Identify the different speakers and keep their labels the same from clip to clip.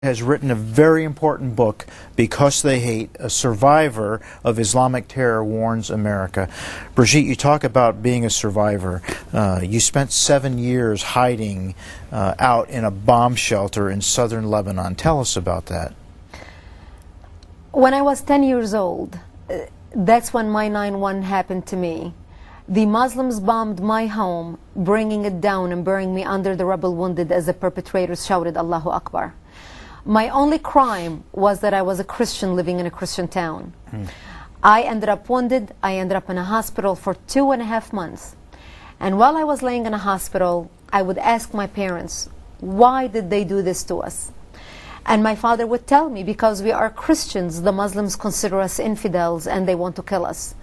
Speaker 1: has written a very important book, Because They Hate, a survivor of Islamic terror warns America. Brigitte, you talk about being a survivor. You spent 7 years hiding out in a bomb shelter in southern Lebanon. Tell us about that.
Speaker 2: When I was 10 years old, that's when my 9/11 happened to me. The Muslims bombed my home, bringing it down and burying me under the rubble, wounded as the perpetrators shouted, Allahu Akbar. My only crime was that I was a Christian living in a Christian town. I ended up wounded. I ended up in a hospital for 2.5 months. And while I was laying in a hospital, I would ask my parents, why did they do this to us? And my father would tell me, because we are Christians, the Muslims consider us infidels and they want to kill us.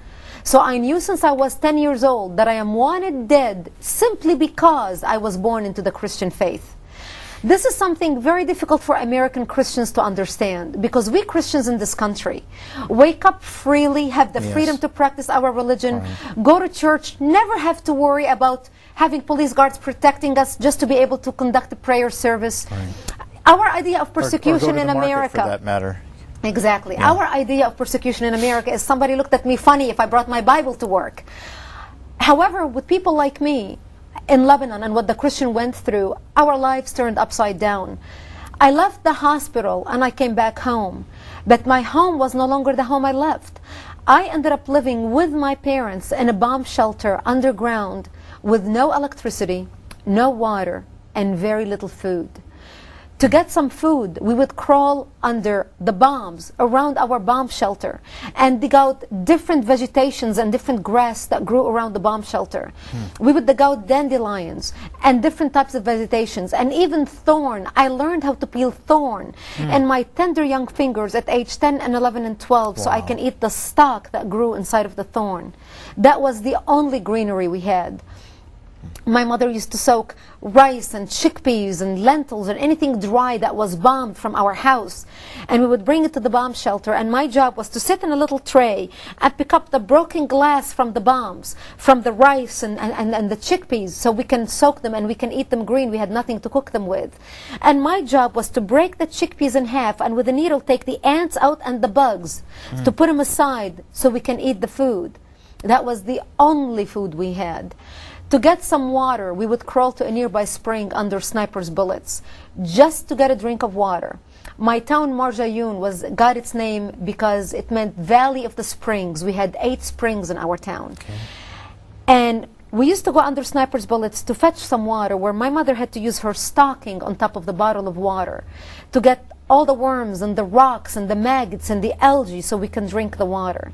Speaker 2: So I knew since I was 10 years old that I am wanted dead simply because I was born into the Christian faith. This is something very difficult for American Christians to understand, because we Christians in this country wake up freely, have the freedom to practice our religion, go to church, never have to worry about having police guards protecting us just to be able to conduct a prayer service. Our idea of persecution in America,
Speaker 1: for that matter.
Speaker 2: Exactly. Our idea of persecution in America is somebody looked at me funny if I brought my Bible to work. However, with people like me, in Lebanon and what the Christian went through, our lives turned upside down. I left the hospital and I came back home, but my home was no longer the home I left. I ended up living with my parents in a bomb shelter underground with no electricity, no water, and very little food. To get some food, we would crawl under the bombs around our bomb shelter and dig out different vegetations and different grass that grew around the bomb shelter. We would dig out dandelions and different types of vegetations and even thorn. I learned how to peel thorn in my tender young fingers at age 10 and 11 and 12 so I can eat the stalk that grew inside of the thorn. That was the only greenery we had. My mother used to soak rice and chickpeas and lentils and anything dry that was bombed from our house, and we would bring it to the bomb shelter, and my job was to sit in a little tray and pick up the broken glass from the bombs, from the rice and the chickpeas, so we can soak them and we can eat them green. We had nothing to cook them with. And my job was to break the chickpeas in half and with a needle take the ants out and the bugs to put them aside so we can eat the food. That was the only food we had. To get some water, we would crawl to a nearby spring under snipers' bullets just to get a drink of water. My town, Marjayoun, got its name because it meant Valley of the Springs. We had 8 springs in our town. And we used to go under snipers' bullets to fetch some water, where my mother had to use her stocking on top of the bottle of water to get all the worms and the rocks and the maggots and the algae so we can drink the water.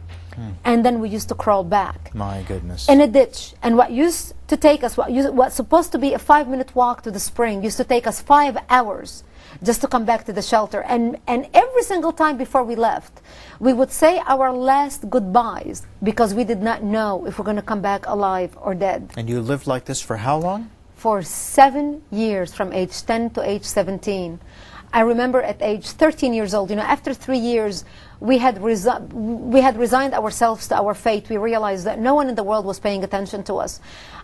Speaker 2: And then we used to crawl back.
Speaker 1: My goodness.
Speaker 2: In a ditch. And what used to take us, what's supposed to be a 5-minute walk to the spring, used to take us 5 hours just to come back to the shelter. And every single time before we left, we would say our last goodbyes because we did not know if we're going to come back alive or dead.
Speaker 1: And you lived like this for how long? For
Speaker 2: 7 years, from age 10 to age 17. I remember at age 13 years old, after 3 years, we had resigned ourselves to our fate. We realized that no one in the world was paying attention to us.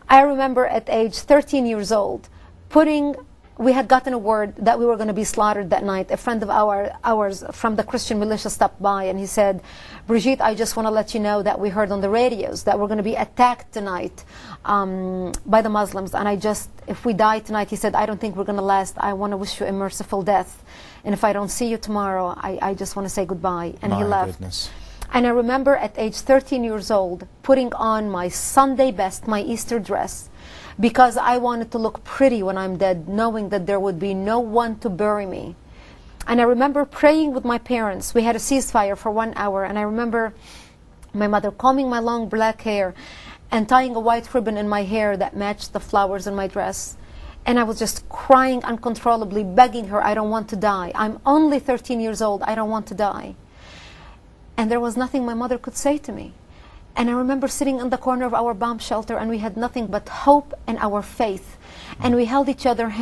Speaker 2: I remember at age 13 years old, we had gotten a word that we were going to be slaughtered that night. A friend of ours from the Christian militia stopped by and he said, Brigitte, I just want to let you know that we heard on the radios that we're going to be attacked tonight by the Muslims. And if we die tonight, he said, I don't think we're going to last. I want to wish you a merciful death. And if I don't see you tomorrow, I just want to say goodbye. And he left.
Speaker 1: Goodness.
Speaker 2: And I remember at age 13 years old, putting on my Sunday best, my Easter dress, because I wanted to look pretty when I'm dead, knowing that there would be no one to bury me. And I remember praying with my parents. We had a ceasefire for 1 hour, and I remember my mother combing my long black hair and tying a white ribbon in my hair that matched the flowers in my dress. And I was just crying uncontrollably, begging her, I don't want to die. I'm only 13 years old. I don't want to die. And there was nothing my mother could say to me. And I remember sitting in the corner of our bomb shelter, and we had nothing but hope and our faith. And we held each other's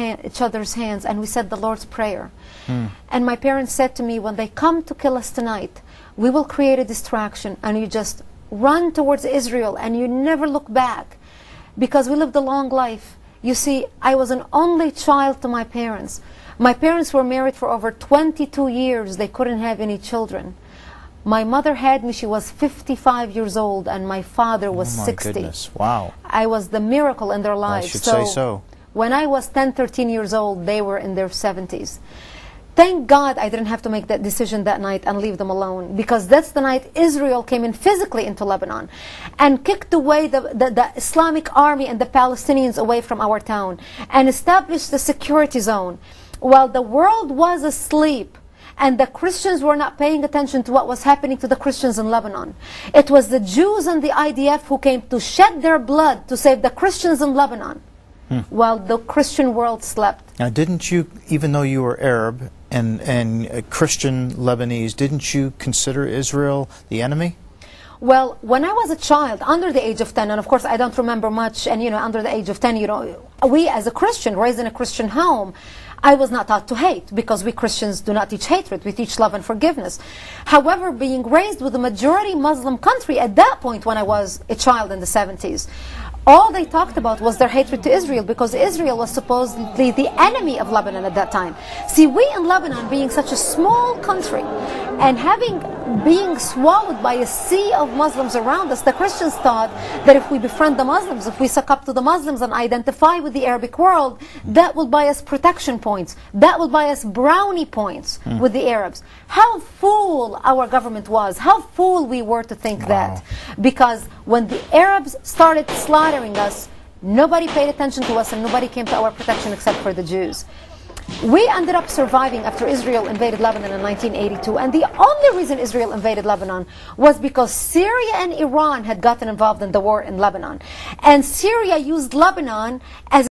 Speaker 2: hands, and we said the Lord's Prayer. And my parents said to me, when they come to kill us tonight, we will create a distraction, and you just run towards Israel, and you never look back. Because we lived a long life. You see, I was an only child to my parents. My parents were married for over 22 years. They couldn't have any children. My mother had me, she was 55 years old, and my father was 60.
Speaker 1: Oh my goodness, wow.
Speaker 2: I was the miracle in their lives.
Speaker 1: I should say so.
Speaker 2: When I was 10, 13 years old, they were in their 70s. Thank God I didn't have to make that decision that night and leave them alone, because that's the night Israel came in physically into Lebanon and kicked away the Islamic army and the Palestinians away from our town and established the security zone. While the world was asleep and the Christians were not paying attention to what was happening to the Christians in Lebanon, it was the Jews and the IDF who came to shed their blood to save the Christians in Lebanon, while the Christian world slept.
Speaker 1: Now, didn't you, even though you were Arab and Christian Lebanese, didn't you consider Israel the enemy?
Speaker 2: Well, when I was a child, under the age of 10, and of course I don't remember much, and under the age of 10, we as a Christian, raised in a Christian home, I was not taught to hate, because we Christians do not teach hatred, we teach love and forgiveness. However, being raised with a majority Muslim country at that point when I was a child in the 70s, all they talked about was their hatred to Israel, because Israel was supposedly the enemy of Lebanon at that time. See, we in Lebanon, being such a small country and being swallowed by a sea of Muslims around us, the Christians thought that if we befriend the Muslims, if we succumb to the Muslims and identify with the Arabic world, that will buy us protection points, that will buy us brownie points with the Arabs. How fool our government was, how fool we were to think that. Because when the Arabs started slaughtering us, nobody paid attention to us and nobody came to our protection except for the Jews. We ended up surviving after Israel invaded Lebanon in 1982, and the only reason Israel invaded Lebanon was because Syria and Iran had gotten involved in the war in Lebanon, and Syria used Lebanon as